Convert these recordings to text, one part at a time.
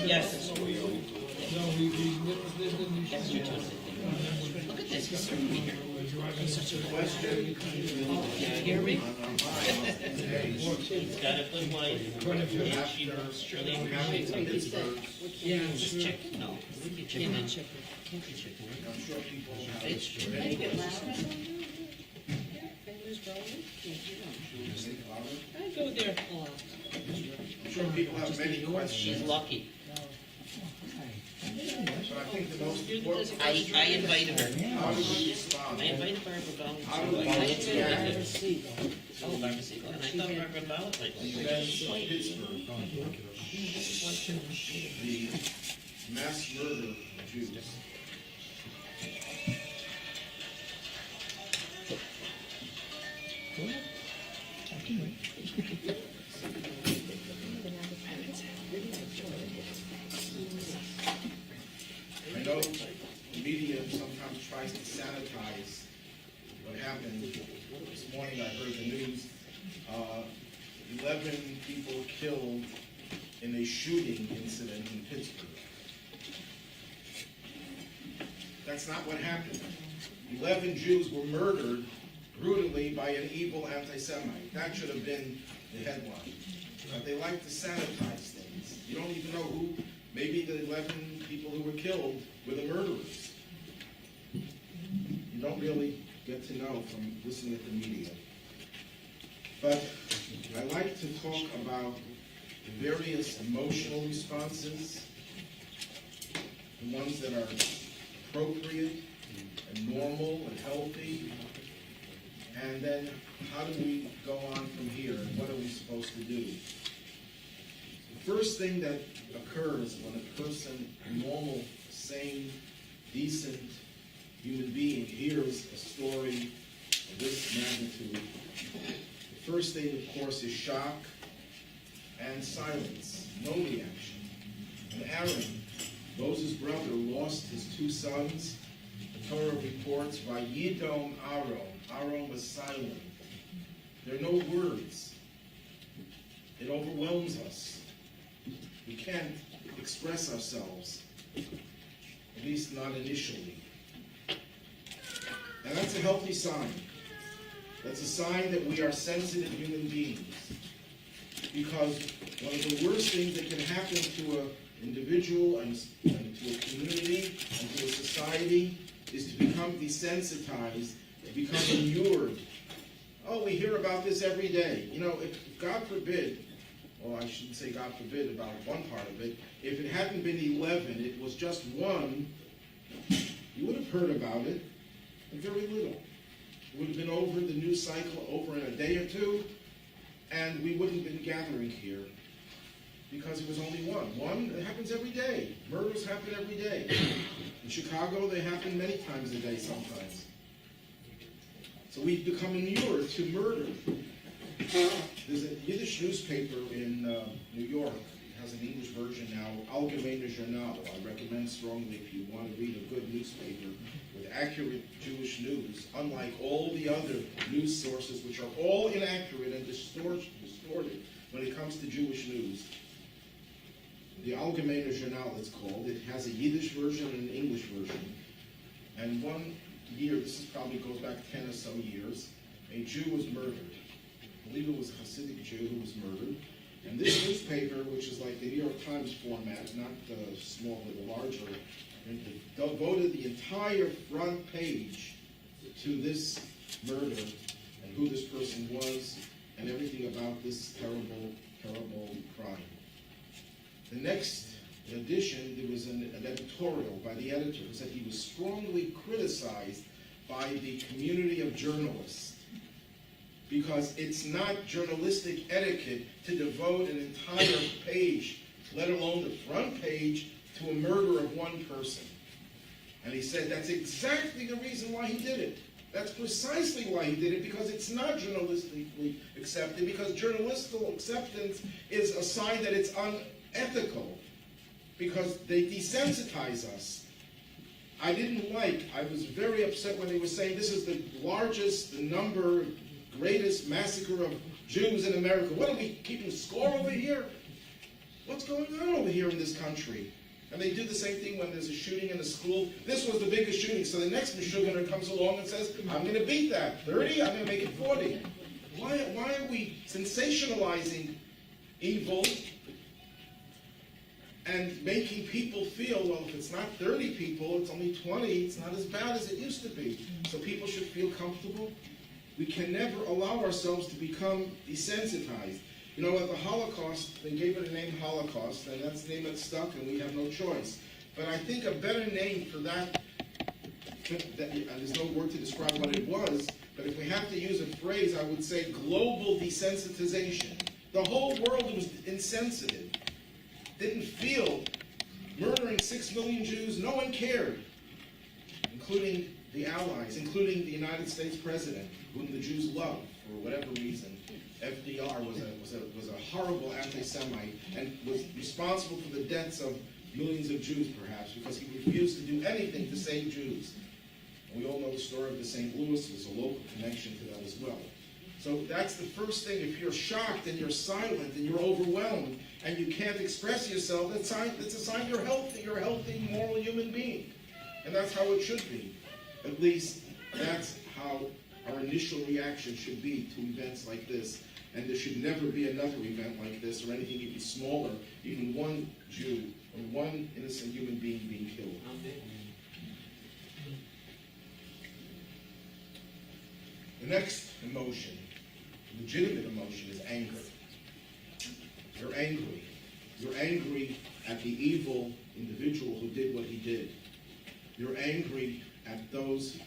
Yes. That's your tune. Look at this. He's serving me here. He's such a question. Can you hear me? He's got a good wife. And she really appreciates him. Yeah, just chicken. No, it would be chicken. Can't be chicken. Can't be chicken. I'm sure people have. It's true. Can you get louder? I go there. I'm sure people have many questions. She's lucky. So I think the most important I invited her. how do we respond? I invited Barbara Bell. How do we I react? Oh, Barbara Siegel. And I thought Barbara Bell was like, You mentioned Pittsburgh, the mass murder of Jews. I know the media sometimes tries to sanitize what happened. This morning I heard the news, 11 people killed in a shooting incident in Pittsburgh. That's not what happened. 11 Jews were murdered brutally by an evil anti-Semite. That should have been the headline. But they like to sanitize things. You don't even know who, maybe the 11 people who were killed were the murderers. You don't really get to know from listening to the media. But I like to talk about the various emotional responses, the ones that are appropriate and normal and healthy, and then how do we go on from here, and what are we supposed to do? The first thing that occurs when a person, a normal, sane, decent human being, hears a story of this magnitude, the first thing, of course, is shock and silence, no reaction. And Aaron, Moses' brother, lost his 2 sons. The Torah reports, Vayidom Aaron. Aaron was silent. There are no words. It overwhelms us. We can't express ourselves, at least not initially. And that's a healthy sign. That's a sign that we are sensitive human beings. Because one of the worst things that can happen to an individual and to a community and to a society is to become desensitized, to become inured. Oh, we hear about this every day. You know, if God forbid, or I shouldn't say God forbid about one part of it, if it hadn't been 11, it was just one, you would have heard about it, but very little. It would have been over the news cycle over in a day or two, and we wouldn't have been gathering here because it was only one. One, it happens every day. Murders happen every day. In Chicago, they happen many times a day sometimes. So we've become inured to murder. There's a Yiddish newspaper in New York. It has an English version now, Allgemeine Journal. I recommend strongly if you want to read a good newspaper with accurate Jewish news, unlike all the other news sources which are all inaccurate and distorted when it comes to Jewish news. The Allgemeine Journal, it's called. It has a Yiddish version and an English version. And one year, this is probably goes back 10 or so years, a Jew was murdered. I believe it was a Hasidic Jew who was murdered. And this newspaper, which is like the New York Times format, not small but larger, devoted the entire front page to this murder and who this person was and everything about this terrible, terrible crime. The next edition, there was an editorial by the editor who said he was strongly criticized by the community of journalists because it's not journalistic etiquette to devote an entire page, let alone the front page, to a murder of one person. And he said that's exactly the reason why he did it. That's precisely why he did it, because it's not journalistically accepted, because journalistic acceptance is a sign that it's unethical, because they desensitize us. I was very upset when they were saying this is the largest, greatest massacre of Jews in America. What are we keeping score over here? What's going on over here in this country? And they do the same thing when there's a shooting in a school. This was the biggest shooting, so the next Meshuggah comes along and says, I'm going to beat that. 30, I'm going to make it 40. Why are we sensationalizing evil and making people feel, well, if it's not 30 people, it's only 20, it's not as bad as it used to be. So people should feel comfortable. We can never allow ourselves to become desensitized. You know, at the Holocaust, they gave it a name Holocaust, and that's the name that stuck, and we have no choice. But I think a better name for that, there's no word to describe what it was, but if we have to use a phrase, I would say global desensitization. The whole world was insensitive, didn't feel murdering 6 million Jews. No one cared, including the Allies, including the United States president, whom the Jews loved for whatever reason. FDR was a horrible anti-Semite and was responsible for the deaths of millions of Jews, perhaps, because he refused to do anything to save Jews. And we all know the story of the St. Louis. There's a local connection to that as well. So that's the first thing. If you're shocked and you're silent and you're overwhelmed and you can't express yourself, that's a sign you're healthy. You're a healthy, moral human being. And that's how it should be. At least that's how our initial reaction should be to events like this. And there should never be another event like this or anything even smaller, even one Jew or one innocent human being being killed. The next emotion, legitimate emotion, is anger. You're angry. You're angry at the evil individual who did what he did. You're angry at those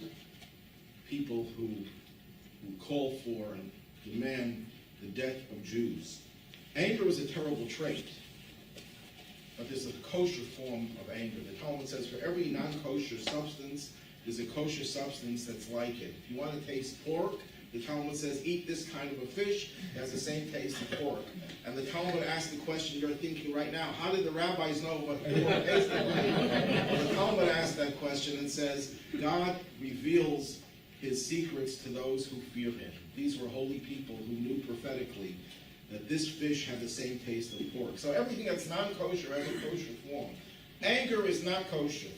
people who call for and demand the death of Jews. Anger is a terrible trait, but there's a kosher form of anger. The Talmud says for every non-kosher substance, there's a kosher substance that's like it. If you want to taste pork, the Talmud says eat this kind of a fish. It has the same taste of pork. And the Talmud asks the question you're thinking right now, how did the rabbis know what pork tasted like? The Talmud asks that question and says, God reveals his secrets to those who fear him. These were holy people who knew prophetically that this fish had the same taste of pork. So everything that's non-kosher has a kosher form. Anger is not kosher.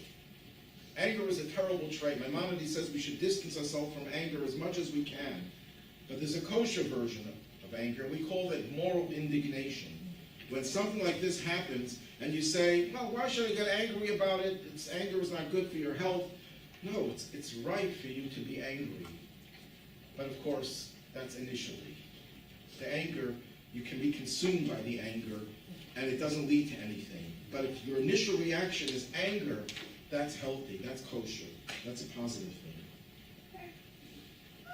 Anger is a terrible trait. Maimonides says we should distance ourselves from anger as much as we can. But there's a kosher version of anger, and we call it moral indignation. When something like this happens, and you say, well, why should I get angry about it? Anger is not good for your health. No, it's right for you to be angry. But of course, that's initially. The anger, you can be consumed by the anger, and it doesn't lead to anything. But if your initial reaction is anger, that's healthy, that's kosher, that's a positive thing.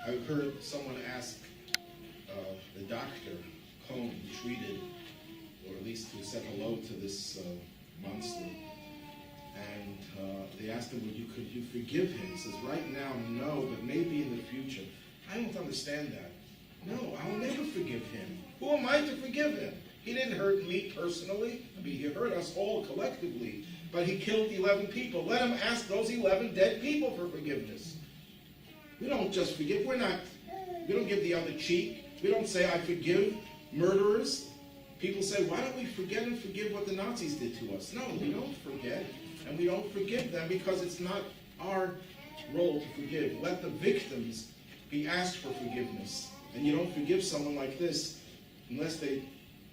I heard someone ask the doctor, Cohn, who treated, or at least who said hello to this monster, and they asked him, could you forgive him? He says, right now, no, but maybe in the future. I don't understand that. No, I'll never forgive him. Who am I to forgive him? He didn't hurt me personally. I mean, he hurt us all collectively, but he killed 11 people. Let him ask those 11 dead people for forgiveness. We don't just forgive. We don't give the other cheek. We don't say, I forgive murderers. People say, why don't we forget and forgive what the Nazis did to us? No, we don't forget, and we don't forgive them because it's not our role to forgive. Let the victims be asked for forgiveness. And you don't forgive someone like this unless they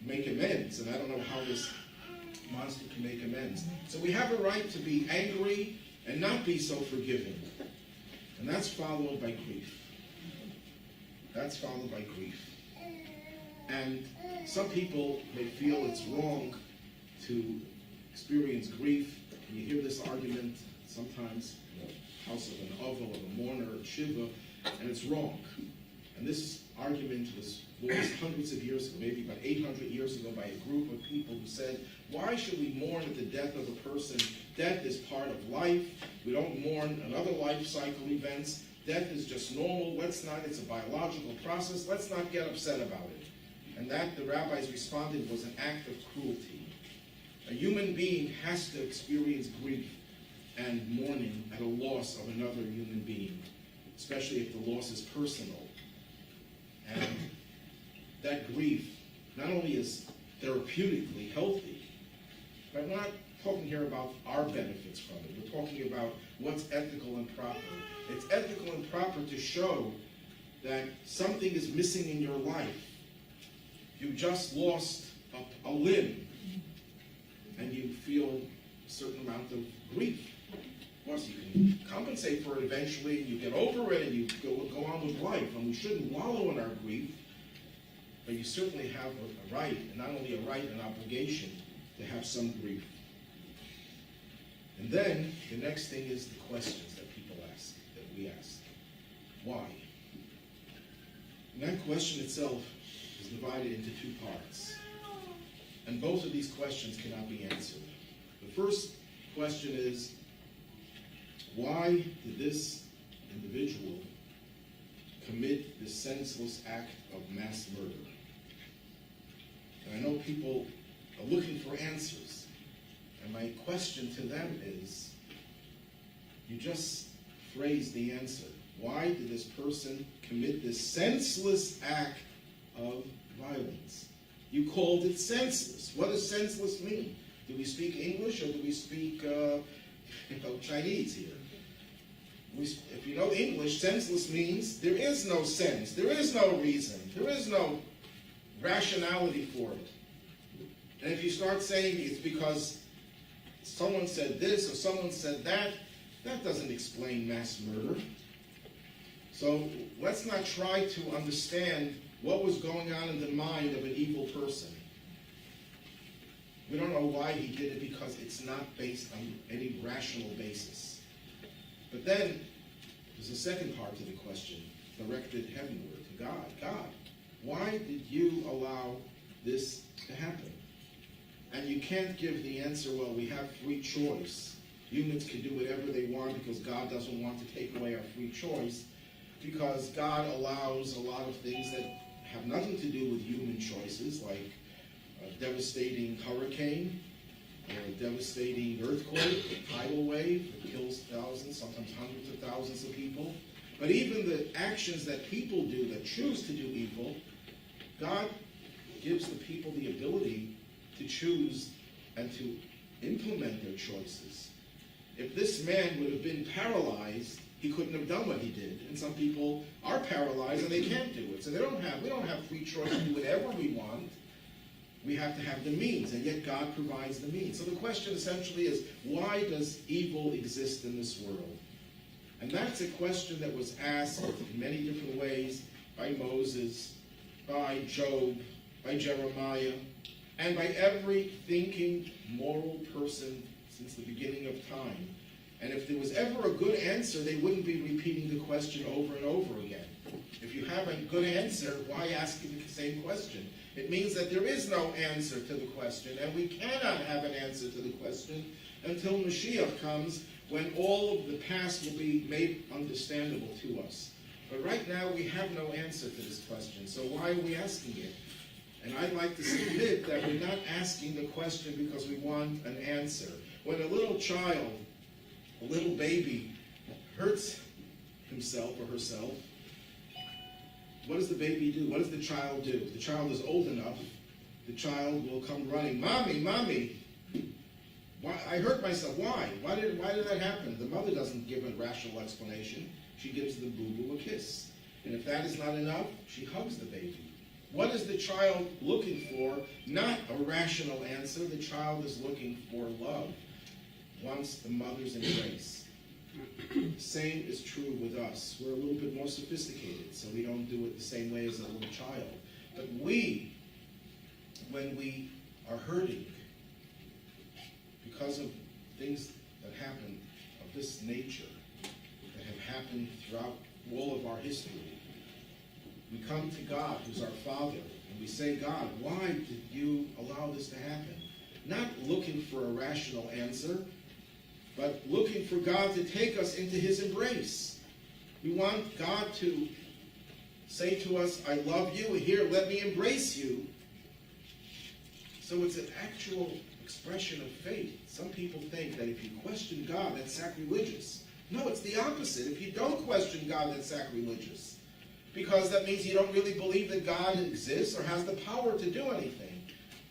make amends. And I don't know how this monster can make amends. So we have a right to be angry and not be so forgiving. And that's followed by grief. That's followed by grief. And some people may feel it's wrong to experience grief. And you hear this argument sometimes in the house of an oval, of a mourner, a shiva, and it's wrong. And this argument was voiced hundreds of years ago, maybe about 800 years ago, by a group of people who said, why should we mourn at the death of a person? Death is part of life. We don't mourn another life cycle events. Death is just normal. It's a biological process. Let's not get upset about it. And that, the rabbis responded, was an act of cruelty. A human being has to experience grief and mourning at a loss of another human being, especially if the loss is personal. And that grief not only is therapeutically healthy, But we're not talking here about our benefits from it. We're talking about what's ethical and proper. It's ethical and proper to show that something is missing in your life. You just lost a limb, and you feel a certain amount of grief. Of course, you can compensate for it eventually, and you get over it, and you go on with life. And we shouldn't wallow in our grief, but you certainly have a right, and not only a right, an obligation, to have some grief. And then, the next thing is the questions that people ask, that we ask. Why? And that question itself is divided into two parts. And both of these questions cannot be answered. The first question is, why did this individual commit this senseless act of mass murder? And I know people are looking for answers. And my question to them is, you just phrased the answer. Why did this person commit this senseless act of violence? You called it senseless. What does senseless mean? Do we speak English or do we speak Chinese here? If you know English, senseless means there is no sense, there is no reason, there is no rationality for it. And if you start saying it's because someone said this or someone said that, that doesn't explain mass murder. So let's not try to understand what was going on in the mind of an evil person. We don't know why he did it because it's not based on any rational basis. But then there's a second part to the question, directed heavenward to God. God, why did you allow this to happen? And you can't give the answer, well, we have free choice. Humans can do whatever they want because God doesn't want to take away our free choice, because God allows a lot of things that have nothing to do with human choices, like a devastating hurricane, or a devastating earthquake, a tidal wave that kills thousands, sometimes hundreds of thousands of people. But even the actions that people do that choose to do evil, God gives the people the ability to choose and to implement their choices. If this man would have been paralyzed, he couldn't have done what he did. And some people are paralyzed and they can't do it. So we don't have free choice to do whatever we want. We have to have the means, and yet God provides the means. So the question essentially is, why does evil exist in this world? And that's a question that was asked in many different ways by Moses, by Job, by Jeremiah, and by every thinking, moral person since the beginning of time. And if there was ever a good answer, they wouldn't be repeating the question over and over again. If you have a good answer, why ask the same question? It means that there is no answer to the question, and we cannot have an answer to the question until Mashiach comes, when all of the past will be made understandable to us. But right now, we have no answer to this question, so why are we asking it? And I'd like to submit that we're not asking the question because we want an answer. When a little child, a little baby, hurts himself or herself, what does the baby do? What does the child do? If the child is old enough, the child will come running, Mommy, Mommy, why, I hurt myself. Why? Why did that happen? The mother doesn't give a rational explanation. She gives the boo-boo a kiss. And if that is not enough, she hugs the baby. What is the child looking for? Not a rational answer. The child is looking for love. Wants the mother's embrace. Same is true with us. We're a little bit more sophisticated, so we don't do it the same way as a little child. But we, when we are hurting because of things that happen of this nature, that have happened throughout all of our history, we come to God, who's our Father, and we say, God, why did you allow this to happen? Not looking for a rational answer, but looking for God to take us into his embrace. We want God to say to us, I love you, here, let me embrace you. So it's an actual expression of faith. Some people think that if you question God, that's sacrilegious. No, it's the opposite. If you don't question God, that's sacrilegious. Because that means you don't really believe that God exists or has the power to do anything.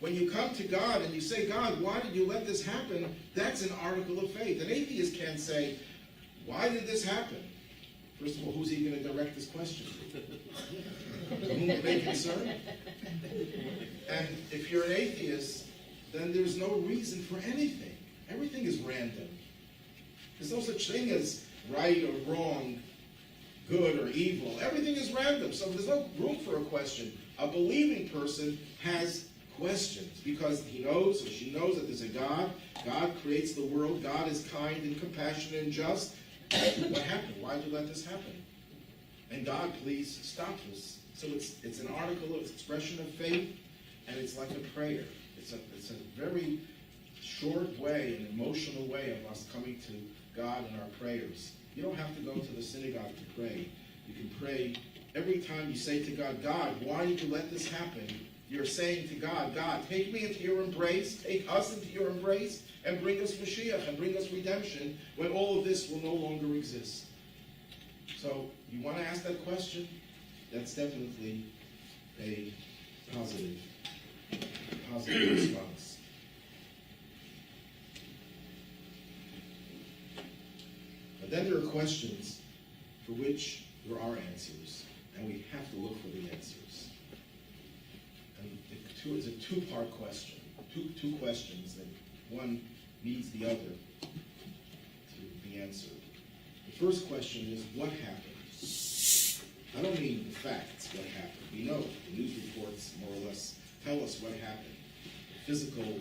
When you come to God and you say, God, why did you let this happen? That's an article of faith. An atheist can't say, why did this happen? First of all, who's he going to direct this question to? To whom it may concern? And if you're an atheist, then there's no reason for anything. Everything is random. There's no such thing as right or wrong, good or evil. Everything is random, so there's no room for a question. A believing person has questions because he knows or she knows that there's a God. God creates the world. God is kind and compassionate and just. What happened? Why did you let this happen? And God, please stop this. So it's an article, it's expression of faith, and it's like a prayer. It's a very short way, an emotional way of us coming to God in our prayers. You don't have to go to the synagogue to pray. You can pray every time you say to God, God, why did you let this happen? You're saying to God, God, take me into your embrace, take us into your embrace, and bring us Mashiach, and bring us redemption, when all of this will no longer exist. So, you want to ask that question? That's definitely a positive response. But then there are questions for which there are answers, and we have to look for the answers. And it's a two-part question, two questions that one needs the other to be answered. The first question is, what happened? I don't mean the facts, what happened. We know, the news reports more or less tell us what happened. The physical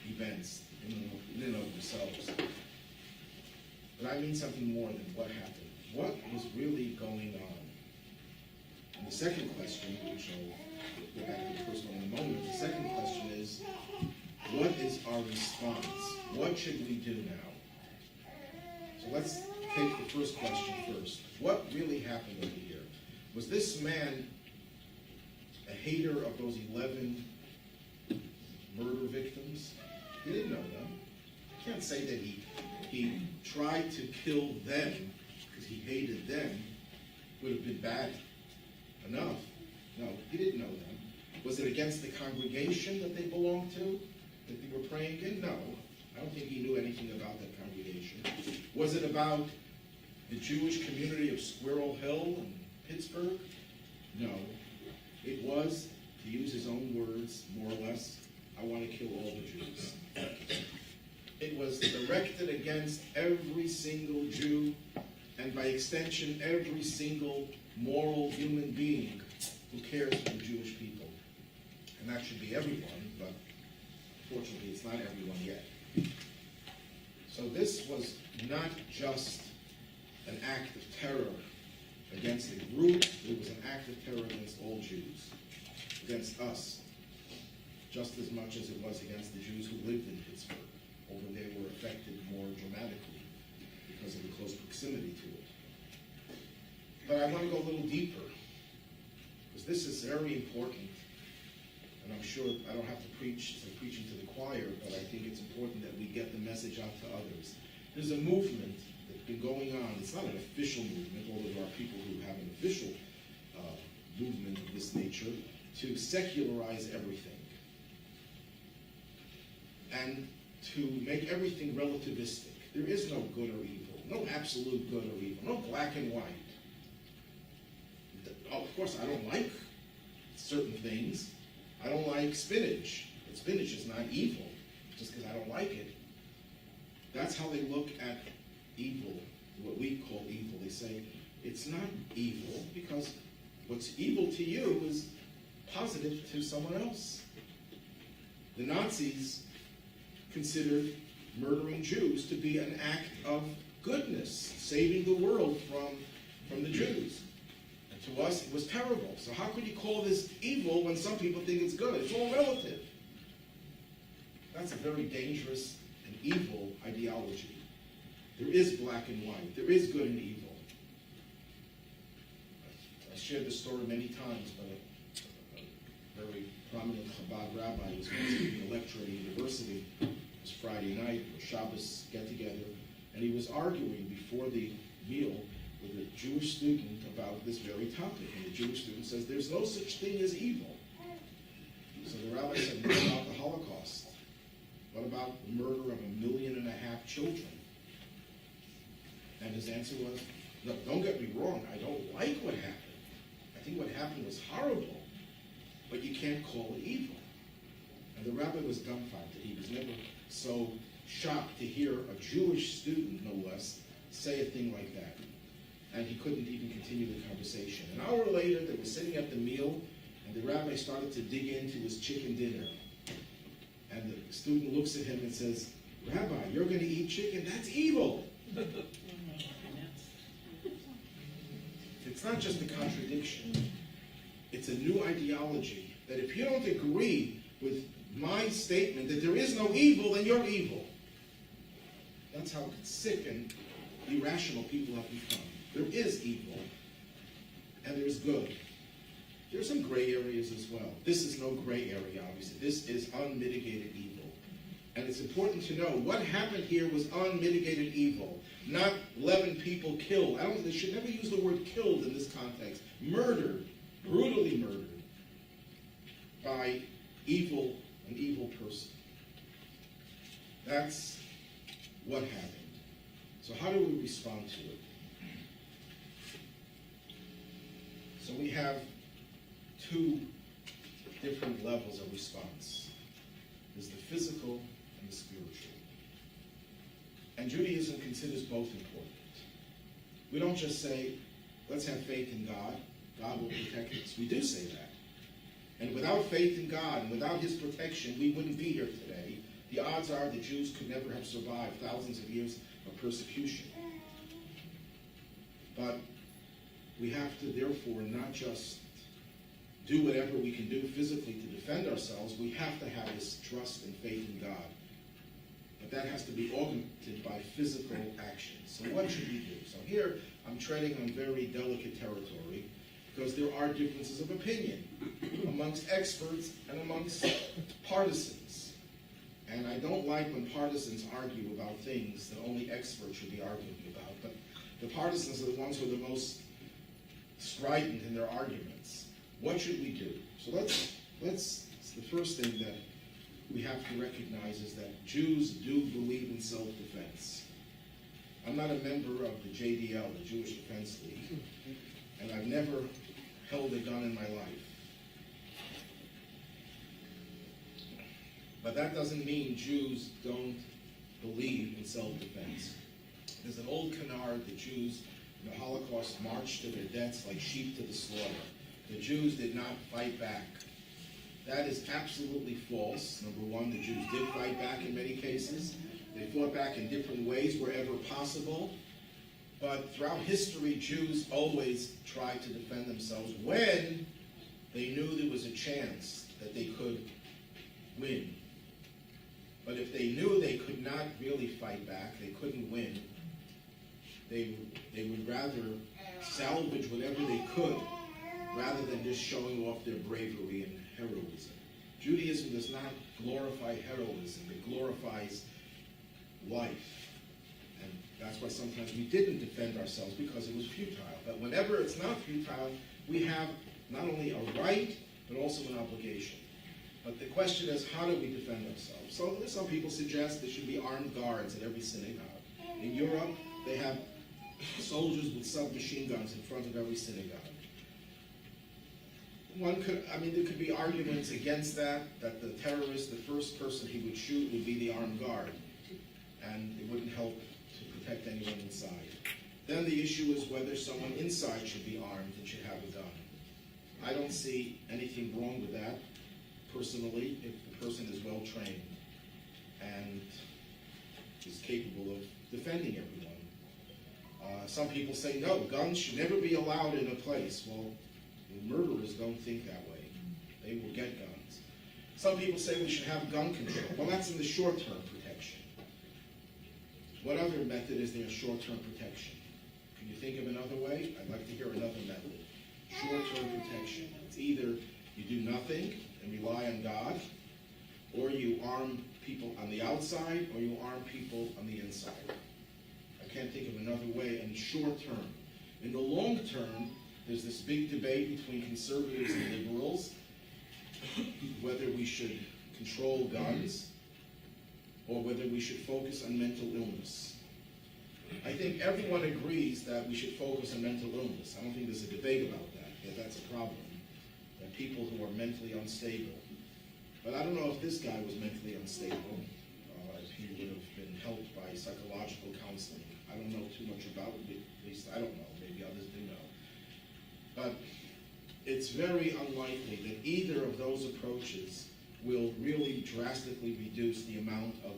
events in and of themselves. But I mean something more than what happened. What was really going on? And the second question, which I'll go back to the first one in a moment, the second question is, what is our response? What should we do now? So let's take the first question first. What really happened over here? Was this man a hater of those 11 murder victims? He didn't know them. You can't say that he tried to kill them because he hated them. Would have been bad enough. No, he didn't know them. Was it against the congregation that they belonged to, that they were praying in? No. I don't think he knew anything about that congregation. Was it about the Jewish community of Squirrel Hill in Pittsburgh? No. It was, to use his own words, more or less, I want to kill all the Jews. It was directed against every single Jew, and by extension, every single moral human being who cares for the Jewish people. And that should be everyone, but fortunately it's not everyone yet. So this was not just an act of terror against a group, it was an act of terror against all Jews, against us, just as much as it was against the Jews who lived in Pittsburgh, although they were affected more dramatically because of the close proximity to it. But I want to go a little deeper, because this is very important, and I'm sure I don't have to preach as I'm preaching to the choir, but I think it's important that we get the message out to others. There's a movement that's been going on. It's not an official movement, although there are people who have an official movement of this nature, to secularize everything and to make everything relativistic. There is no good or evil, no absolute good or evil, no black and white. Of course, I don't like certain things. I don't like spinach, but spinach is not evil just because I don't like it. That's how they look at evil, what we call evil. They say it's not evil because what's evil to you is positive to someone else. The Nazis considered murdering Jews to be an act of goodness, saving the world from the Jews. And to us, it was terrible. So how could you call this evil when some people think it's good? It's all relative. That's a very dangerous and evil ideology. There is black and white. There is good and evil. I shared this story many times, but a very prominent Chabad rabbi was once giving a lecture at a university. It was Friday night, or Shabbos get-together, and he was arguing before the meal with a Jewish student about this very topic. And the Jewish student says, there's no such thing as evil. So the rabbi said, what about the Holocaust? What about the murder of 1.5 million children? And his answer was, no, don't get me wrong, I don't like what happened. I think what happened was horrible, but you can't call it evil. And the rabbi was dumbfounded. He was never so shocked to hear a Jewish student, no less, say a thing like that. And he couldn't even continue the conversation. An hour later, they were sitting at the meal, and the rabbi started to dig into his chicken dinner. And the student looks at him and says, Rabbi, you're going to eat chicken? That's evil. It's not just a contradiction. It's a new ideology that if you don't agree with my statement that there is no evil, then you're evil. That's how sick and irrational people have become. There is evil, and there's good. There's some gray areas as well. This is no gray area, obviously. This is unmitigated evil. And it's important to know what happened here was unmitigated evil, not 11 people killed. They should never use the word killed in this context. Murdered, brutally murdered by an evil person. That's what happened. So how do we respond to it? So we have two different levels of response. There's the physical and the spiritual. And Judaism considers both important. We don't just say, let's have faith in God. God will protect us. We do say that. And without faith in God and without his protection, we wouldn't be here today. The odds are the Jews could never have survived thousands of years of persecution. But we have to, therefore, not just do whatever we can do physically to defend ourselves. We have to have this trust and faith in God. But that has to be augmented by physical action. So what should we do? So here, I'm treading on very delicate territory because there are differences of opinion amongst experts and amongst partisans. And I don't like when partisans argue about things that only experts should be arguing about. But the partisans are the ones who are the most strident in their arguments. What should we do? So let's the first thing that we have to recognize is that Jews do believe in self-defense. I'm not a member of the JDL, the Jewish Defense League, and I've never held a gun in my life. But that doesn't mean Jews don't believe in self-defense. There's an old canard that Jews in the Holocaust marched to their deaths like sheep to the slaughter. The Jews did not fight back. That is absolutely false. Number one, the Jews did fight back in many cases. They fought back in different ways wherever possible. But throughout history, Jews always tried to defend themselves when they knew there was a chance that they could win. But if they knew they could not really fight back, they couldn't win, they would rather salvage whatever they could rather than just showing off their bravery and heroism. Judaism does not glorify heroism. It glorifies life. And that's why sometimes we didn't defend ourselves because it was futile. But whenever it's not futile, we have not only a right, but also an obligation. But the question is, how do we defend ourselves? So some people suggest there should be armed guards at every synagogue. In Europe, they have soldiers with submachine guns in front of every synagogue. There could be arguments against that the terrorist, the first person he would shoot would be the armed guard, and it wouldn't help to protect anyone inside. Then the issue is whether someone inside should be armed and should have a gun. I don't see anything wrong with that, personally, if the person is well trained and is capable of defending everyone. Some people say, no, guns should never be allowed in a place. Well, murderers don't think that way. They will get guns. Some people say we should have gun control. Well, that's in the short-term protection. What other method is there of short-term protection? Can you think of another way? I'd like to hear another method. Short-term protection. It's either you do nothing and rely on God, or you arm people on the outside, or you arm people on the inside. I can't think of another way in short term. In the long term, there's this big debate between conservatives and liberals whether we should control guns or whether we should focus on mental illness. I think everyone agrees that we should focus on mental illness. I don't think there's a debate about that that's a problem, that people who are mentally unstable. But I don't know if this guy was mentally unstable, if he would have been helped by psychological counseling. I don't know too much about it, at least I don't know, maybe others do know. But it's very unlikely that either of those approaches will really drastically reduce the amount of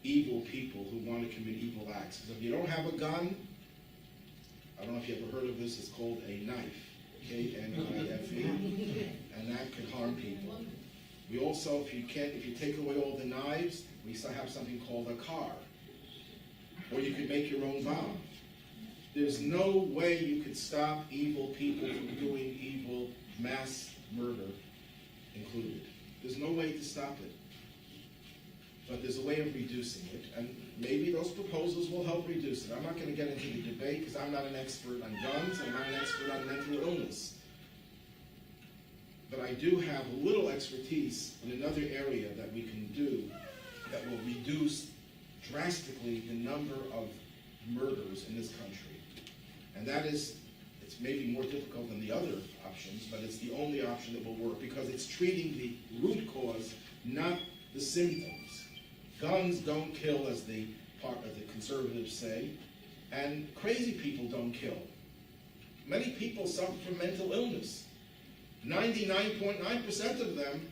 evil people who want to commit evil acts. Because if you don't have a gun, I don't know if you ever heard of this, it's called a knife, K-N-I-F-E, and that can harm people. We also, if you take away all the knives, we still have something called a car. Or you could make your own bomb. There's no way you could stop evil people from doing evil, mass murder included. There's no way to stop it. But there's a way of reducing it, and maybe those proposals will help reduce it. I'm not going to get into the debate because I'm not an expert on guns, I'm not an expert on mental illness. But I do have a little expertise in another area that we can do that will reduce drastically the number of murders in this country. And that is, it's maybe more difficult than the other options, but it's the only option that will work because it's treating the root cause, not the symptoms. Guns don't kill, as the conservatives say, and crazy people don't kill. Many people suffer from mental illness. 99.9% of them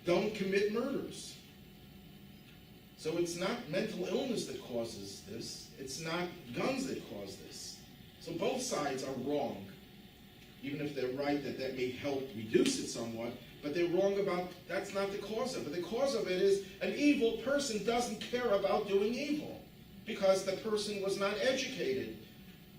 don't commit murders. So it's not mental illness that causes this. It's not guns that cause this. So both sides are wrong, even if they're right that may help reduce it somewhat. But they're wrong about, that's not the cause of it. The cause of it is an evil person doesn't care about doing evil because the person was not educated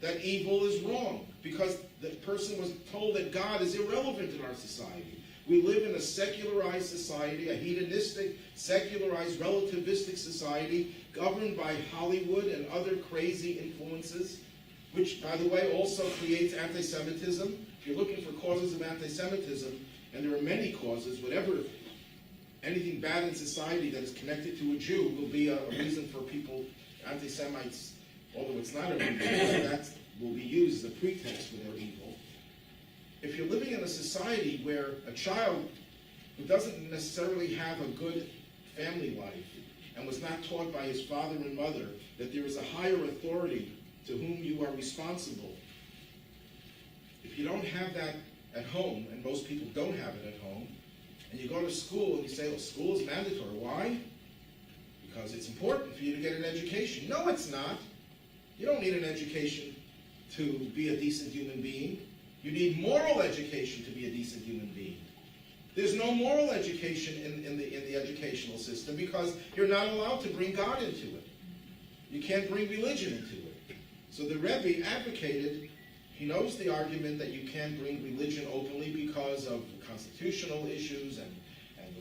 that evil is wrong, because the person was told that God is irrelevant in our society. We live in a secularized society, a hedonistic, secularized, relativistic society governed by Hollywood and other crazy influences, which, by the way, also creates anti-Semitism. If you're looking for causes of anti-Semitism, and there are many causes, whatever, anything bad in society that is connected to a Jew will be a reason for people, anti-Semites, although it's not a reason, that will be used as a pretext for their evil. If you're living in a society where a child who doesn't necessarily have a good family life and was not taught by his father and mother that there is a higher authority to whom you are responsible, if you don't have that at home, and most people don't have it at home, and you go to school and you say, well, school is mandatory. Why? Because it's important for you to get an education. No, it's not. You don't need an education to be a decent human being. You need moral education to be a decent human being. There's no moral education in the educational system because you're not allowed to bring God into it. You can't bring religion into it. So the Rebbe advocated, he knows the argument that you can't bring religion openly because of constitutional issues and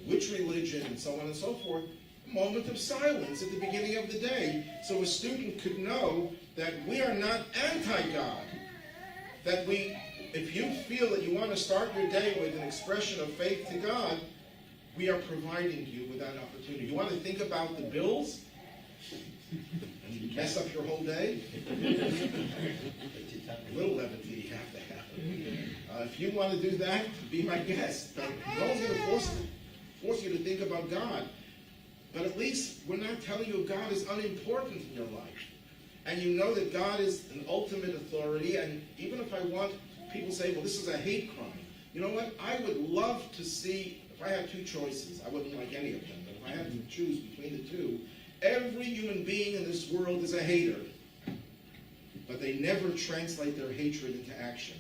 which religion and so on and so forth. A moment of silence at the beginning of the day so a student could know that we are not anti-God. That if you feel that you want to start your day with an expression of faith to God, we are providing you with that opportunity. You want to think about the bills and mess up your whole day? A little levity you have to have. If you want to do that, be my guest. But no one's going to force you to think about God. But at least we're not telling you God is unimportant in your life. And you know that God is an ultimate authority. And even if I want, people say, well, this is a hate crime. You know what? I would love to see, if I had two choices, I wouldn't like any of them, but if I had to choose between the two, every human being in this world is a hater. But they never translate their hatred into action.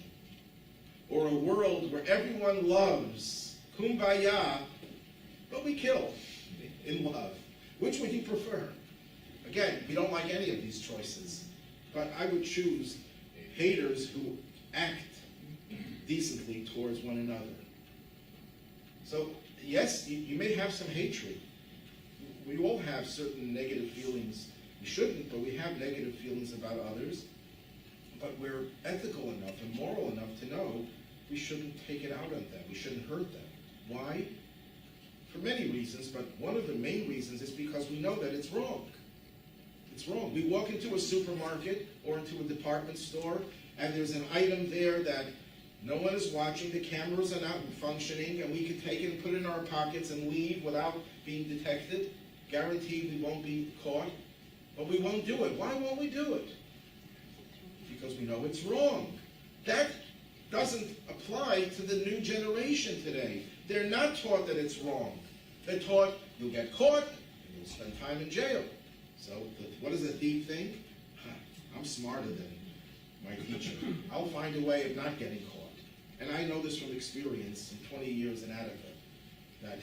Or a world where everyone loves, kumbaya, but we kill in love. Which would you prefer? Again, we don't like any of these choices, but I would choose haters who act decently towards one another. So, yes, you may have some hatred. We all have certain negative feelings. We shouldn't, but we have negative feelings about others. But we're ethical enough and moral enough to know we shouldn't take it out on them. We shouldn't hurt them. Why? for many reasons, but one of the main reasons is because we know that it's wrong. It's wrong. We walk into a supermarket or into a department store, and there's an item there that no one is watching, the cameras are not functioning, and we can take it and put it in our pockets and leave without being detected. Guaranteed we won't be caught. But we won't do it. Why won't we do it? Because we know it's wrong. That doesn't apply to the new generation today. They're not taught that it's wrong. They're taught you'll get caught and you'll spend time in jail. So what does a thief think? I'm smarter than my teacher. I'll find a way of not getting caught. And I know this from experience in 20 years in Attica, that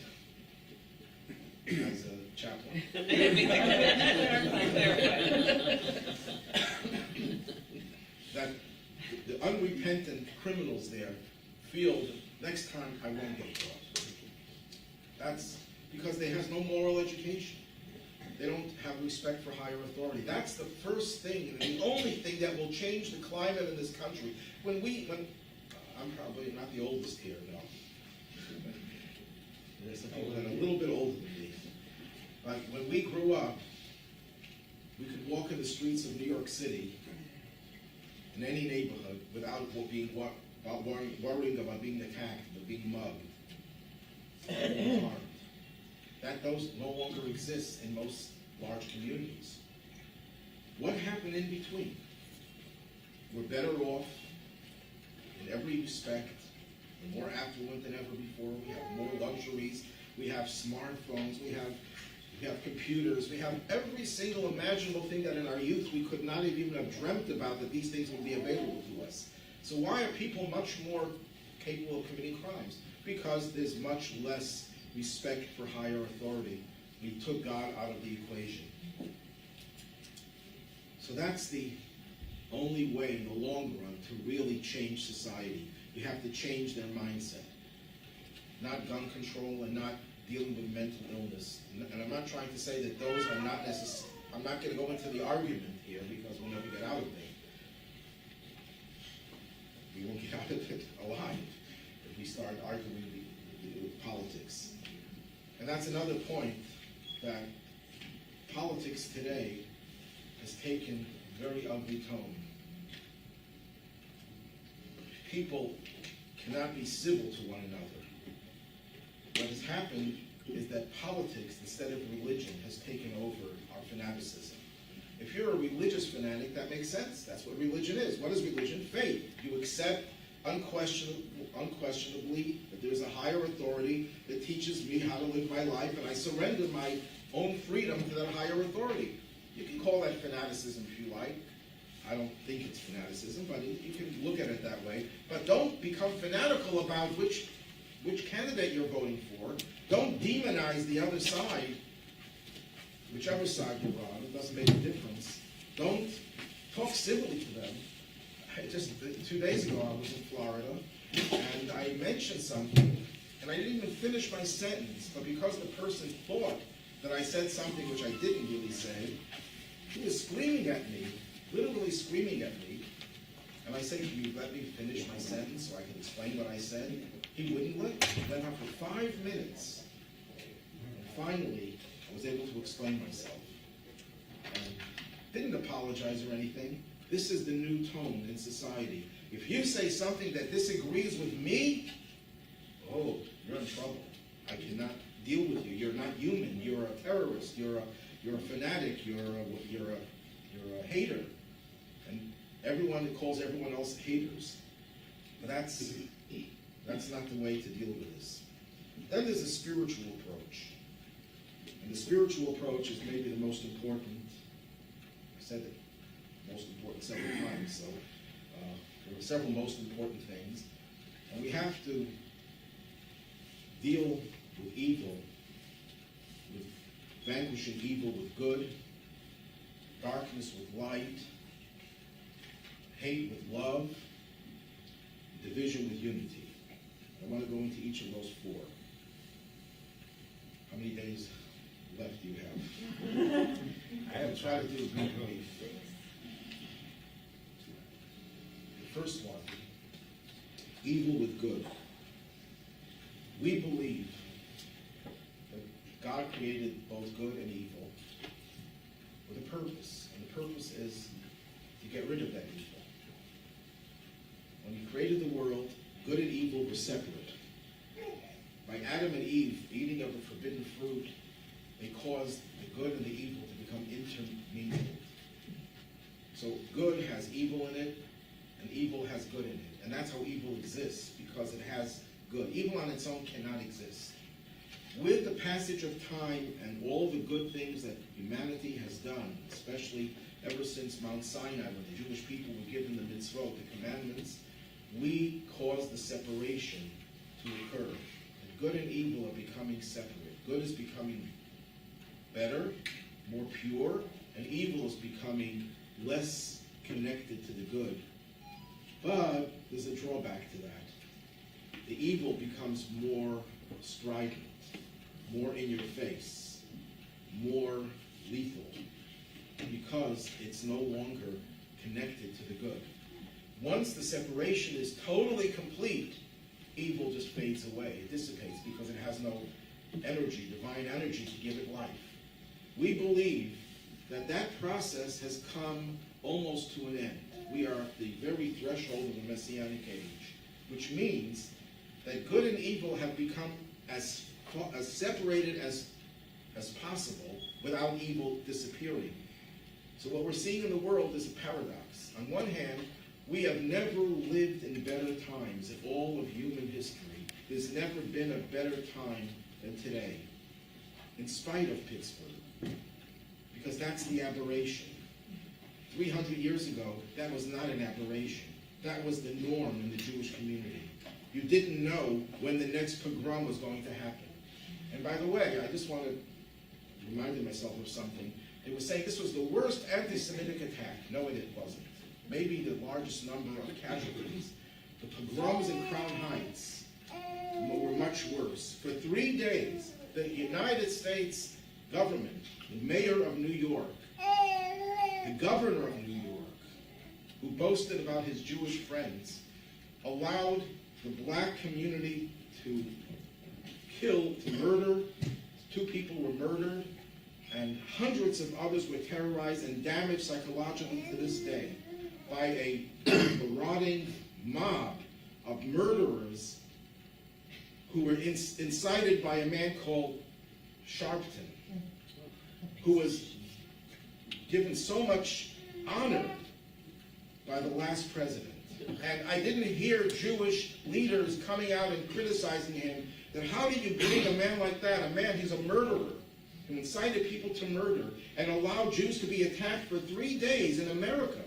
as a chaplain. That the unrepentant criminals there feel next time I won't get caught. That's because they have no moral education. They don't have respect for higher authority. That's the first thing, and the only thing that will change the climate in this country. When I'm probably not the oldest here, no. There's some people that are a little bit older than me. But when we grew up, we could walk in the streets of New York City, in any neighborhood, without worrying about being attacked or being mugged or being harmed. That those no longer exists in most large communities. What happened in between? We're better off in every respect. We're more affluent than ever before. We have more luxuries. We have smartphones. We have computers. We have every single imaginable thing that in our youth we could not even have dreamt about, that these things would be available to us. So why are people much more capable of committing crimes? Because there's much less respect for higher authority. We took God out of the equation. So that's the only way in the long run to really change society. We have to change their mindset. Not gun control and not dealing with mental illness. And I'm not trying to say that those are not necessary. I'm not going to go into the argument here because we'll never get out of it. We won't get out of it alive if we start arguing with politics. And that's another point, that politics today has taken a very ugly tone. People cannot be civil to one another. What has happened is that politics, instead of religion, has taken over our fanaticism. If you're a religious fanatic, that makes sense. That's what religion is. What is religion? Faith. You accept unquestionably that there's a higher authority that teaches me how to live my life, and I surrender my own freedom to that higher authority. You can call that fanaticism if you like. I don't think it's fanaticism, but you can look at it that way. But don't become fanatical about which candidate you're voting for. Don't demonize the other side, whichever side you're on. It doesn't make a difference. Don't talk civilly to them. Just 2 days ago, I was in Florida, and I mentioned something, and I didn't even finish my sentence, but because the person thought that I said something which I didn't really say, he was screaming at me, literally screaming at me, and I said, "Can you let me finish my sentence so I can explain what I said?" He wouldn't let me. It went on for 5 minutes, and finally, I was able to explain myself. Didn't apologize or anything. This is the new tone in society. If you say something that disagrees with me, oh, you're in trouble. I cannot deal with you. You're not human. You're a terrorist. You're a fanatic. You're a hater. And everyone calls everyone else haters. But that's not the way to deal with this. Then there's a spiritual approach. And the spiritual approach is maybe the most important. I said it. Most important several times, so there are several most important things. And we have to deal with evil, with vanquishing evil with good, darkness with light, hate with love, division with unity. I want to go into each of those 4. How many days left do you have? I have tried to do a good brief. First one, evil with good. We believe created both good and evil with a purpose. And the purpose is to get rid of that evil. When he created the world, good and evil were separate. By Adam and Eve eating of the forbidden fruit, they caused the good and the evil to become intermingled. So good has evil in it, and evil has good in it. And that's how evil exists, because it has good. Evil on its own cannot exist. With the passage of time and all the good things that humanity has done, especially ever since Mount Sinai, when the Jewish people were given the Mitzvot, the commandments, we caused the separation to occur. And good and evil are becoming separate. Good is becoming better, more pure, and evil is becoming less connected to the good. But there's a drawback to that. The evil becomes more strident, more in your face, more lethal, because it's no longer connected to the good. Once the separation is totally complete, evil just fades away. It dissipates because it has no energy, divine energy, to give it life. We believe that that process has come almost to an end. We are at the very threshold of the Messianic Age, which means that good and evil have become as separated as possible without evil disappearing. So what we're seeing in the world is a paradox. On one hand, we have never lived in better times in all of human history. There's never been a better time than today, in spite of Pittsburgh, because that's the aberration. 300 years ago, that was not an aberration. That was the norm in the Jewish community. You didn't know when the next pogrom was going to happen. And by the way, I just want to remind myself of something. It was saying this was the worst anti-Semitic attack. No, it wasn't. Maybe the largest number of casualties. The pogroms in Crown Heights were much worse. For 3 days, the United States government, the mayor of New York, the governor of New York, who boasted about his Jewish friends, allowed the black community to murder. 2 people were murdered, and hundreds of others were terrorized and damaged psychologically to this day by a marauding mob of murderers who were incited by a man called Sharpton, who was given so much honor by the last president. And I didn't hear Jewish leaders coming out and criticizing him, that how do you bring a man like that, a man, he's a murderer, who incited people to murder, and allowed Jews to be attacked for 3 days in America.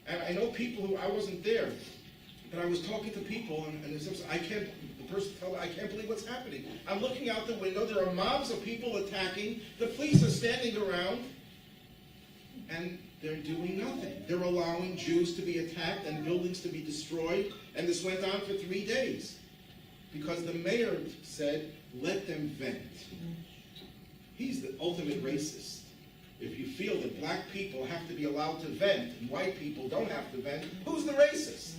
And I know people who, I wasn't there, but I was talking to people, and the person told me, I can't believe what's happening. I'm looking out the window, there are mobs of people attacking, the police are standing around, and they're doing nothing. They're allowing Jews to be attacked and buildings to be destroyed, and this went on for 3 days. Because the mayor said, let them vent. He's the ultimate racist. If you feel that black people have to be allowed to vent and white people don't have to vent, who's the racist?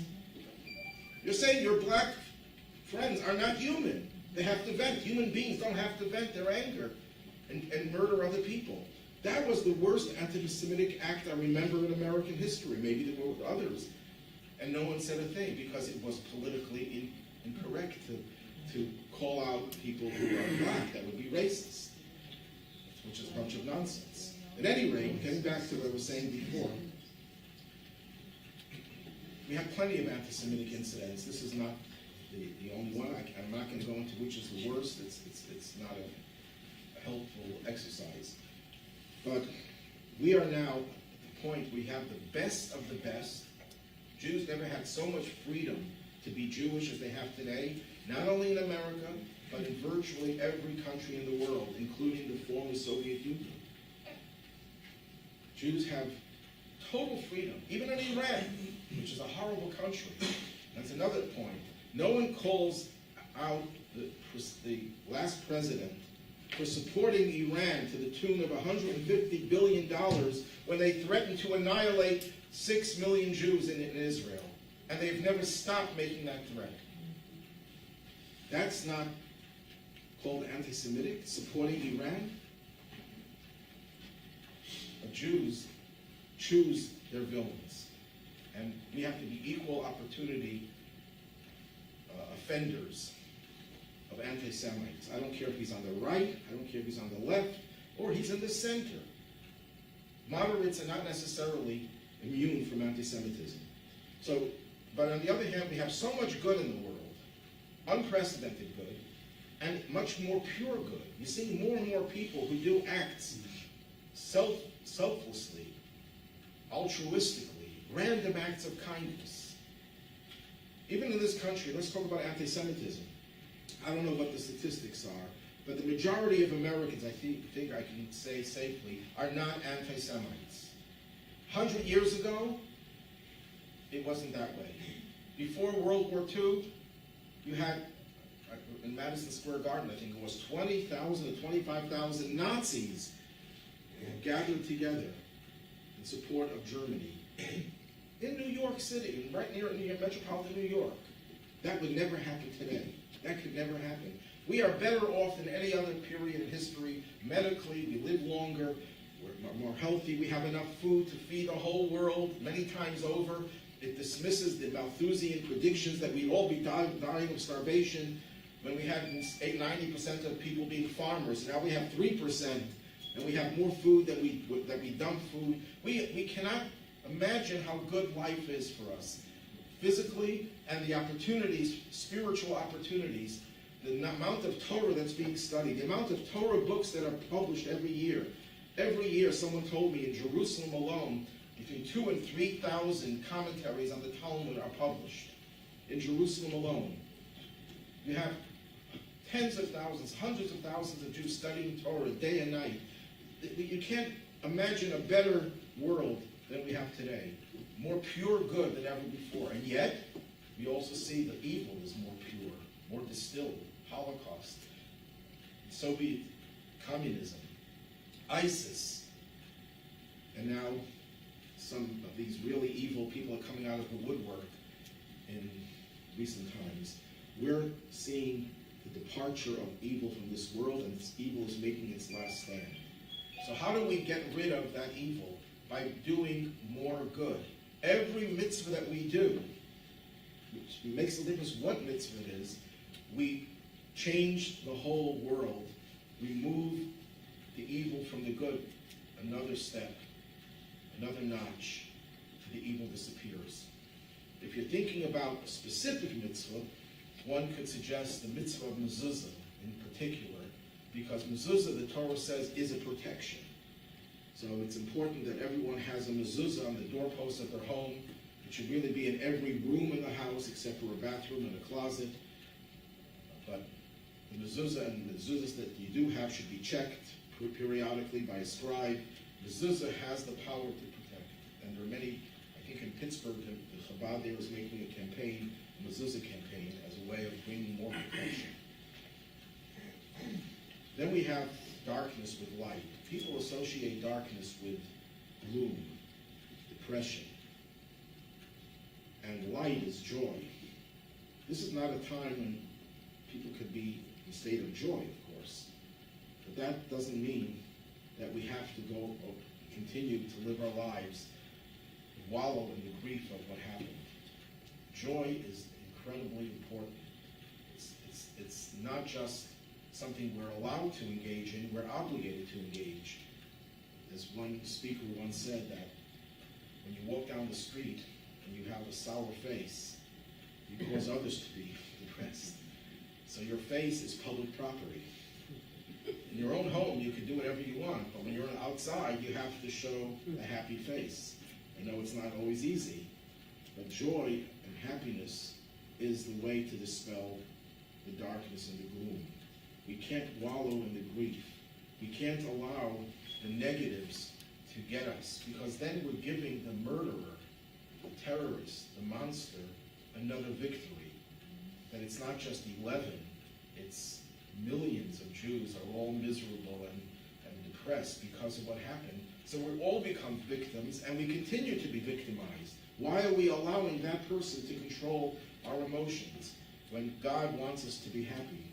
You're saying your black friends are not human. They have to vent. Human beings don't have to vent their anger and murder other people. That was the worst anti-Semitic act I remember in American history. Maybe there were others. And no one said a thing because it was politically incorrect to call out people who are black. That would be racist, which is a bunch of nonsense. At any rate, getting back to what I was saying before, we have plenty of anti-Semitic incidents. This is not the only one. I'm not going to go into which is the worst. It's not a helpful exercise. But we are now at the point we have the best of the best. Jews never had so much freedom to be Jewish as they have today, not only in America, but in virtually every country in the world, including the former Soviet Union. Jews have total freedom, even in Iran, which is a horrible country. That's another point. No one calls out the last president for supporting Iran to the tune of $150 billion when they threatened to annihilate 6 million Jews in Israel. And they've never stopped making that threat. That's not called anti-Semitic, supporting Iran. But Jews choose their villains. And we have to be equal opportunity offenders of anti-Semites. I don't care if he's on the right, I don't care if he's on the left, or he's in the center. Moderates are not necessarily immune from anti-Semitism. So, but on the other hand, we have so much good in the world, unprecedented good, and much more pure good. You see more and more people who do acts selflessly, altruistically, random acts of kindness. Even in this country, let's talk about anti-Semitism. I don't know what the statistics are, but the majority of Americans, I think I can say safely, are not anti-Semites. 100 years ago, it wasn't that way. Before World War II, you had, in Madison Square Garden, I think it was 20,000 to 25,000 Nazis gathered together in support of Germany. In New York City, right near metropolitan New York. That would never happen today. That could never happen. We are better off than any other period in history. Medically, we live longer, we're more healthy, we have enough food to feed the whole world many times over. It dismisses the Malthusian predictions that we'd all be dying of starvation when we had 90% of people being farmers. Now we have 3%, and we have more food than we dump food. We cannot imagine how good life is for us, physically, and the opportunities, spiritual opportunities, the amount of Torah that's being studied, the amount of Torah books that are published every year. Every year, someone told me in Jerusalem alone, between 2,000 and 3,000 commentaries on the Talmud are published. In Jerusalem alone. You have tens of thousands, hundreds of thousands of Jews studying Torah day and night. You can't imagine a better world than we have today. More pure good than ever before. And yet, we also see the evil is more pure, more distilled. Holocaust, Soviet communism, ISIS, and now some of these really evil people are coming out of the woodwork in recent times. We're seeing the departure of evil from this world, and this evil is making its last stand. So how do we get rid of that evil? By doing more good. Every mitzvah that we do, which makes a difference what mitzvah it is, we change the whole world. We move the evil from the good another step, another notch, the evil disappears. If you're thinking about a specific mitzvah, one could suggest the mitzvah of mezuzah in particular, because mezuzah, the Torah says, is a protection. So it's important that everyone has a mezuzah on the doorpost of their home. It should really be in every room in the house except for a bathroom and a closet. But the mezuzah and the mezuzahs that you do have should be checked periodically by a scribe. Mezuzah has the power to protect. And there are many, I think in Pittsburgh, the Chabad there is making a campaign, a mezuzah campaign, as a way of bringing more protection. Then we have darkness with light. People associate darkness with gloom, depression. And light is joy. This is not a time when people could be in a state of joy, of course. But that doesn't mean that we have to go or continue to live our lives and wallow in the grief of what happened. Joy is incredibly important. It's not just something we're allowed to engage in, we're obligated to engage. As one speaker once said, that when you walk down the street and you have a sour face, you cause others to be depressed. So your face is public property. In your own home, you can do whatever you want, but when you're outside, you have to show a happy face. I know it's not always easy, but joy and happiness is the way to dispel the darkness and the gloom. We can't wallow in the grief. We can't allow the negatives to get us, because then we're giving the murderer, the terrorist, the monster, another victory. That it's not just 11, it's millions of Jews are all miserable and depressed because of what happened. So we all become victims, and we continue to be victimized. Why are we allowing that person to control our emotions when God wants us to be happy?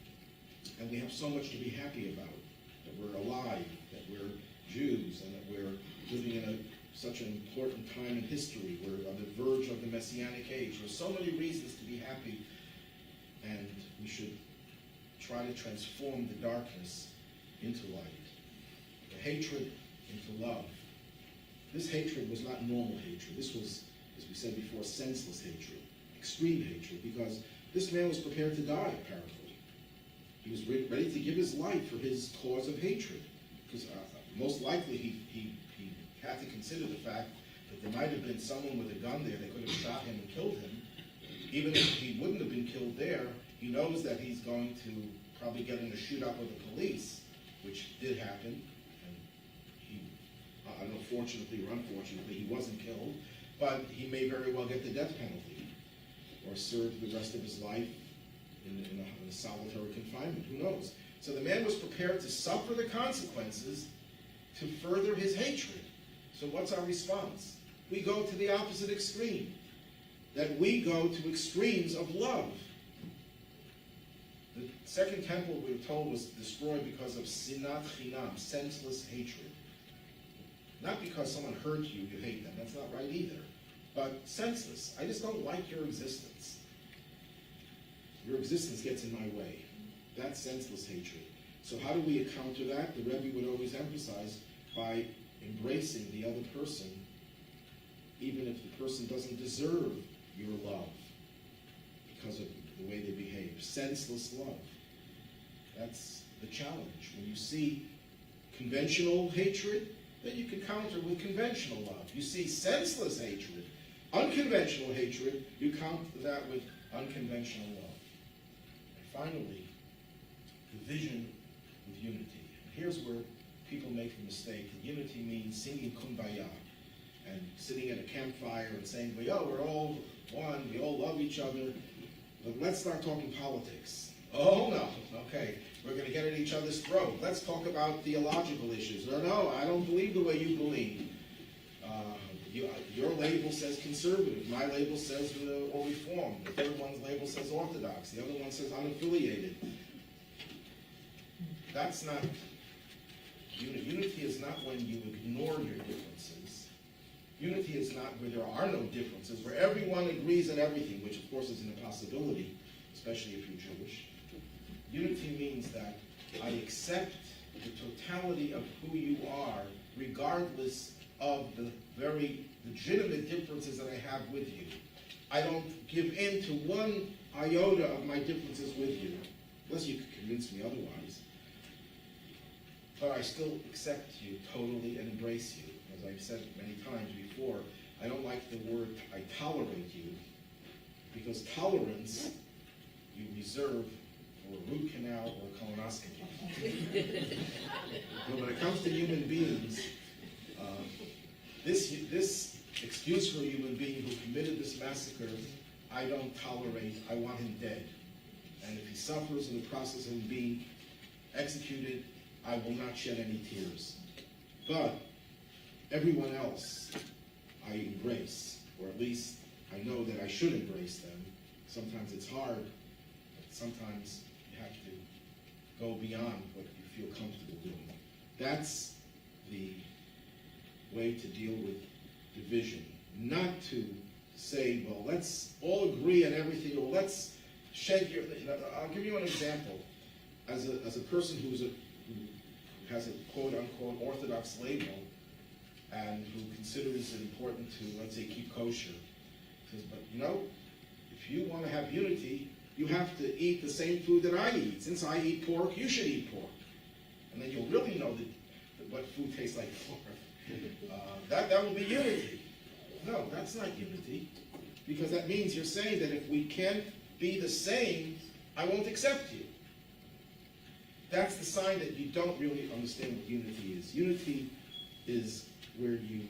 And we have so much to be happy about, that we're alive, that we're Jews, and that we're living in such an important time in history. We're on the verge of the Messianic Age. There's so many reasons to be happy, and we should try to transform the darkness into light, the hatred into love. This hatred was not normal hatred. This was, as we said before, senseless hatred, extreme hatred, because this man was prepared to die, apparently. He was ready to give his life for his cause of hatred, because most likely he had to consider the fact that there might have been someone with a gun there that could have shot him and killed him. Even if he wouldn't have been killed there, he knows that he's going to probably get in a shootout with the police, which did happen. And he, I don't know, fortunately or unfortunately, he wasn't killed, but he may very well get the death penalty or serve the rest of his life in a solitary confinement. Who knows? So the man was prepared to suffer the consequences to further his hatred. So what's our response? We go to the opposite extreme. That we go to extremes of love. The Second Temple, we were told, was destroyed because of sinat chinam, senseless hatred. Not because someone hurt you, you hate them. That's not right either. But senseless. I just don't like your existence. Your existence gets in my way. That's senseless hatred. So how do we counter that? The Rebbe would always emphasize by embracing the other person, even if the person doesn't deserve your love because of the way they behave. Senseless love. That's the challenge. When you see conventional hatred, then you can counter with conventional love. You see senseless hatred, unconventional hatred, you counter that with unconventional love. And finally, division with unity. And here's where people make the mistake. That unity means singing kumbaya and sitting at a campfire and saying, well, we're all one, we all love each other, but let's start talking politics. Oh no, okay, we're going to get at each other's throat. Let's talk about theological issues. No, I don't believe the way you believe. Your label says conservative, my label says or reform, the third one's label says orthodox, the other one says unaffiliated. That's not unity. Unity is not when you ignore your differences. Unity is not where there are no differences, where everyone agrees on everything, which of course is an impossibility, especially if you're Jewish. Unity means that I accept the totality of who you are, regardless of the very legitimate differences that I have with you. I don't give in to one iota of my differences with you, unless you can convince me otherwise. But I still accept you totally and embrace you. As I've said many times before, I don't like the word I tolerate you, because tolerance you reserve for a root canal or a colonoscopy. But when it comes to human beings, this excuse for a human being who committed this massacre, I don't tolerate. I want him dead. And if he suffers in the process of him being executed, I will not shed any tears. But everyone else I embrace, or at least I know that I should embrace them. Sometimes it's hard, but sometimes you have to go beyond what you feel comfortable doing. That's the way to deal with division. Not to say, well, let's all agree on everything, or let's shed your... I'll give you an example. As a person who has a quote-unquote orthodox label, and who considers it important to, let's say, keep kosher, says, but if you want to have unity, you have to eat the same food that I eat. Since I eat pork, you should eat pork. And then you'll really know what food tastes like pork. That will be unity. No, that's not unity. Because that means you're saying that if we can't be the same, I won't accept you. That's the sign that you don't really understand what unity is. Unity is where you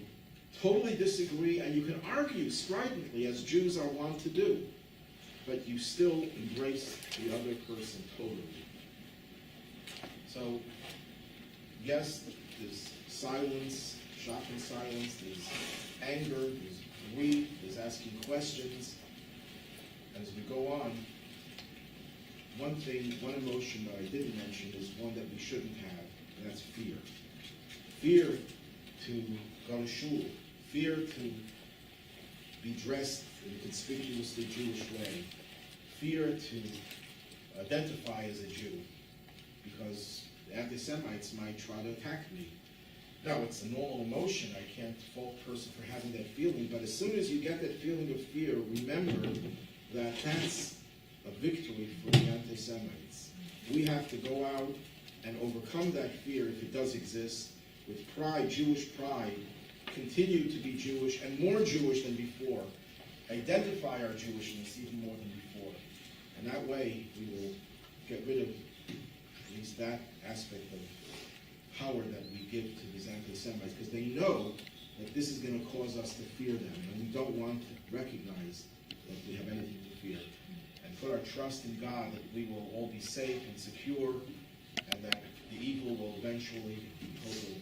totally disagree, and you can argue stridently, as Jews are wont to do, but you still embrace the other person totally. So, yes, there's silence, shocking silence, there's anger, there's grief, there's asking questions. As we go on, one emotion that I didn't mention is one that we shouldn't have, and that's fear. Fear to go to shul. Fear to be dressed in a conspicuously Jewish way. Fear to identify as a Jew, because the anti-Semites might try to attack me. Now, it's a normal emotion. I can't fault a person for having that feeling, but as soon as you get that feeling of fear, remember that that's a victory for the anti-Semites. We have to go out and overcome that fear, if it does exist, with pride, Jewish pride, continue to be Jewish and more Jewish than before, identify our Jewishness even more than before. And that way, we will get rid of at least that aspect of power that we give to these anti-Semites, because they know that this is going to cause us to fear them, and we don't want to recognize that we have anything to fear. And put our trust in God that we will all be safe and secure, and that the evil will eventually be totally